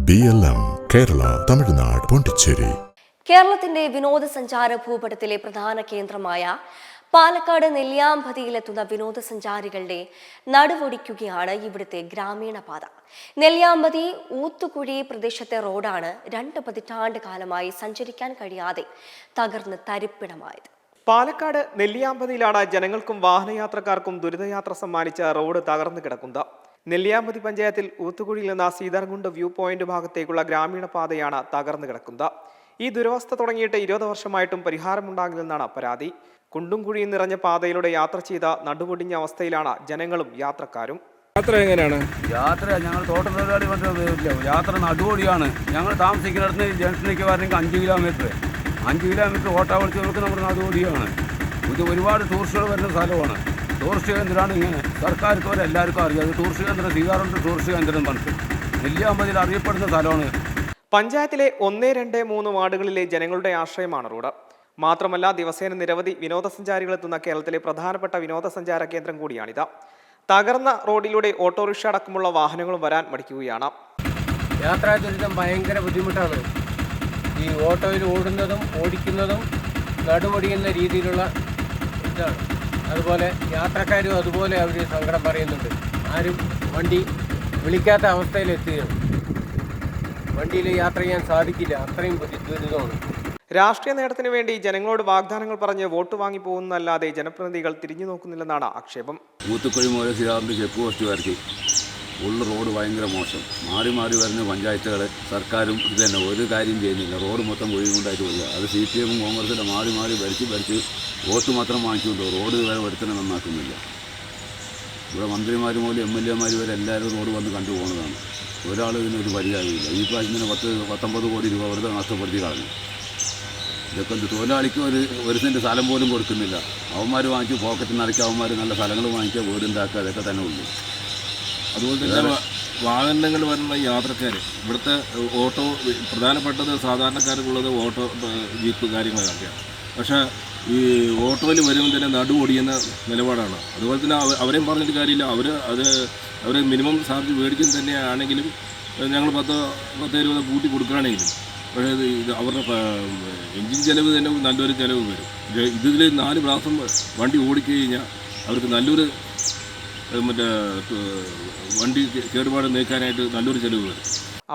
BLM Kerala, Tamil Nadu, Pondicherry. കേരളത്തിന്റെ വിനോദസഞ്ചാര ഭൂപടത്തിലെ പ്രധാന കേന്ദ്രമായ പാലക്കാട് നെല്ലിയാമ്പതിയിലെത്തുന്ന വിനോദസഞ്ചാരികളുടെ നടുവൊടിക്കുകയാണ് ഇവിടുത്തെ ഗ്രാമീണ പാത. നെല്ലിയാമ്പതി ഊത്തുകുഴി പ്രദേശത്തെ റോഡാണ് 2 പതിറ്റാണ്ട് കാലമായി സഞ്ചരിക്കാൻ കഴിയാതെ തകർന്ന് തരിപ്പിടമായത്. പാലക്കാട് നെല്ലിയാമ്പതിയിലാണ് ജനങ്ങൾക്കും വാഹനയാത്രക്കാർക്കും ദുരിതയാത്ര സമ്മാനിച്ച റോഡ് തകർന്നു കിടക്കുന്നത്. നെല്ലിയാമ്പതി പഞ്ചായത്തിൽ ഊത്തുകുഴിയിൽ നിന്ന് സീതാർകുണ്ട് വ്യൂ പോയിന്റ് ഭാഗത്തേക്കുള്ള ഗ്രാമീണ പാതയാണ് തകർന്നു കിടക്കുന്നത്. ഈ ദുരവസ്ഥ തുടങ്ങിയിട്ട് 20 വർഷമായിട്ടും പരിഹാരമുണ്ടാകില്ലെന്നാണ് പരാതി. കുണ്ടും കുഴിയും നിറഞ്ഞ പാതയിലൂടെ യാത്ര ചെയ്ത നടുവൊടിഞ്ഞ അവസ്ഥയിലാണ് ജനങ്ങളും യാത്രക്കാരും. യാത്ര എങ്ങനെയാണ്? യാത്ര ഞങ്ങൾ തോട്ടം തൊഴിലാളി യാത്ര നടുവൊടിയാണ്. ഞങ്ങൾ താമസിക്കുന്നിടത്ത് ജംഗ്ഷനിലേക്ക് വരണമെങ്കിൽ 5 കിലോമീറ്റർ 5 കിലോമീറ്റർ ഓട്ടോ വിളിച്ചവർക്ക് നമ്മുടെ നടുവൊടിയാണ്. ഇത് ഒരുപാട് ടൂറിസ്റ്റുകൾ വരുന്ന സ്ഥലമാണ്. ടൂറിസ്റ്റ് കേന്ദ്രമാണ്. ഇങ്ങനെ സർക്കാർക്ക് എല്ലാവർക്കും അറിയാം. ടൂറിസ്റ്റ് കേന്ദ്രം സീതാർകുണ്ട് ടൂറിസ്റ്റ് കേന്ദ്രം പറഞ്ഞിട്ട് നെല്ലിയാമ്പതിയിൽ അറിയപ്പെടുന്ന സ്ഥലമാണ്. പഞ്ചായത്തിലെ 1, 2, 3 വാർഡുകളിലെ ജനങ്ങളുടെ ആശ്രയമാണ് റോഡ്. മാത്രമല്ല ദിവസേന നിരവധി വിനോദസഞ്ചാരികൾ എത്തുന്ന കേരളത്തിലെ പ്രധാനപ്പെട്ട വിനോദസഞ്ചാര കേന്ദ്രം കൂടിയാണിത്. തകർന്ന റോഡിലൂടെ ഓട്ടോറിക്ഷ അടക്കമുള്ള വാഹനങ്ങളും വരാൻ മടിക്കുകയാണ്. യാത്രാ ദുരിതം ഭയങ്കര ബുദ്ധിമുട്ടാണ്. ഈ ഓട്ടോയിൽ ഓടിക്കുന്നതും നടുവൊടിയുന്ന രീതിയിലുള്ള ഇതാണ്. അതുപോലെ യാത്രക്കാരും അതുപോലെ അവർ സങ്കടം പറയുന്നുണ്ട്. ആരും വണ്ടി വിളിക്കാത്ത അവസ്ഥയിലെത്തുകയാണ്. വണ്ടിയിൽ യാത്ര ചെയ്യാൻ സാധിക്കില്ല, അത്രയും ദുരിതമാണ്. രാഷ്ട്രീയ നേട്ടത്തിന് വേണ്ടി ജനങ്ങളോട് വാഗ്ദാനങ്ങൾ പറഞ്ഞ് വോട്ട് വാങ്ങി പോകുന്നതല്ലാതെ ജനപ്രതിനിധികൾ തിരിഞ്ഞു നോക്കുന്നില്ലെന്നാണ് ആക്ഷേപം. ഊത്തുക്കുഴി മുതൽ സീതാർകുണ്ട് ചെക്ക് പോസ്റ്റ് വരയ്ക്ക് ഉള്ള റോഡ് ഭയങ്കര മോശം. മാറി മാറി വരുന്ന പഞ്ചായത്തുകൾ സർക്കാരും ഇത് തന്നെ ഒരു കാര്യം ചെയ്യുന്നില്ല. റോഡ് മൊത്തം കുഴി കൊണ്ടായിട്ട് പോയില്ല. അത് CPM കോൺഗ്രസിൻ്റെ മാറി ഭരിച്ച് വോട്ട് മാത്രം വാങ്ങിച്ചുകൊണ്ട് റോഡ് വരെ ഒരുത്തനെ നന്നാക്കുന്നില്ല. ഇവിടെ മന്ത്രിമാർ മുതൽ MLA വരെ എല്ലാവരും റോഡ് വന്ന് കണ്ടുപോകുന്നതാണ്. ഒരാൾ ഇതിനൊരു പരിഹാരമില്ല. ഈ പ്രാവശ്യത്തിന് 19 കോടി രൂപ വെറുതെ നഷ്ടപ്പെടുത്തി കളഞ്ഞു. ഇതൊക്കെ തൊഴിലാളിക്ക് ഒരു സെൻറ്റ് സ്ഥലം പോലും കൊടുക്കുന്നില്ല. അവന്മാർ വാങ്ങിച്ച് പോക്കറ്റ് നിറയ്ക്കുക, അവന്മാർ നല്ല സ്ഥലങ്ങൾ വാങ്ങിക്കുക, വീടുണ്ടാക്കുക, അതൊക്കെ തന്നെ ഉള്ളൂ. അതുപോലെ തന്നെ വാഹനങ്ങൾ വരുന്ന യാത്രക്കാർ ഇവിടുത്തെ ഓട്ടോ പ്രധാനപ്പെട്ടത് സാധാരണക്കാർക്കുള്ളത് ഓട്ടോ ജീപ്പ് കാര്യങ്ങളൊക്കെയാണ്. പക്ഷേ ഈ ഓട്ടോയിൽ വരുമ്പോൾ തന്നെ നടുവൊടിയുന്ന നിലപാടാണ്. അതുപോലെ തന്നെ അവരെയും പറഞ്ഞിട്ട് കാര്യമില്ല. അവർ മിനിമം ചാർജ് മേടിക്കുന്ന തന്നെയാണെങ്കിലും ഞങ്ങൾ 10-20 കൂട്ടി കൊടുക്കുകയാണെങ്കിലും പക്ഷേ ഇത് അവരുടെ എൻജിൻ ചിലവ് തന്നെ നല്ലൊരു ചിലവ് വരും. ഇതിൽ 4 പ്രാവശ്യം വണ്ടി ഓടിക്കഴിഞ്ഞാൽ അവർക്ക് നല്ലൊരു വണ്ടി കേടുപാട് നീക്കാനായിട്ട് നല്ലൊരു ചെലവ് വരും.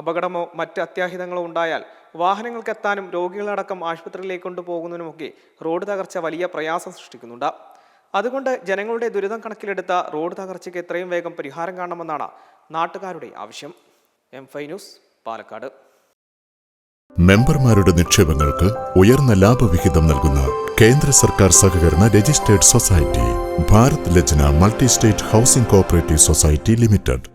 അപകടമോ മറ്റ് അത്യാഹിതങ്ങളോ ഉണ്ടായാൽ വാഹനങ്ങൾക്ക് എത്താനും രോഗികളടക്കം ആശുപത്രിയിലേക്ക് കൊണ്ടുപോകുന്നതിനുമൊക്കെ റോഡ് തകർച്ച വലിയ പ്രയാസം സൃഷ്ടിക്കുന്നുണ്ട്. അതുകൊണ്ട് ജനങ്ങളുടെ ദുരിതം കണക്കിലെടുത്ത റോഡ് തകർച്ചയ്ക്ക് എത്രയും വേഗം പരിഹാരം കാണണമെന്നാണ് നാട്ടുകാരുടെ ആവശ്യം. M5 news, Palakkad. മെമ്പർമാരുടെ നിക്ഷേപങ്ങൾക്ക് ഉയർന്ന ലാഭവിഹിതം നൽകുന്ന കേന്ദ്ര സർക്കാർ സഹകരണ registered society Bharat Lajna multi state housing cooperative society limited.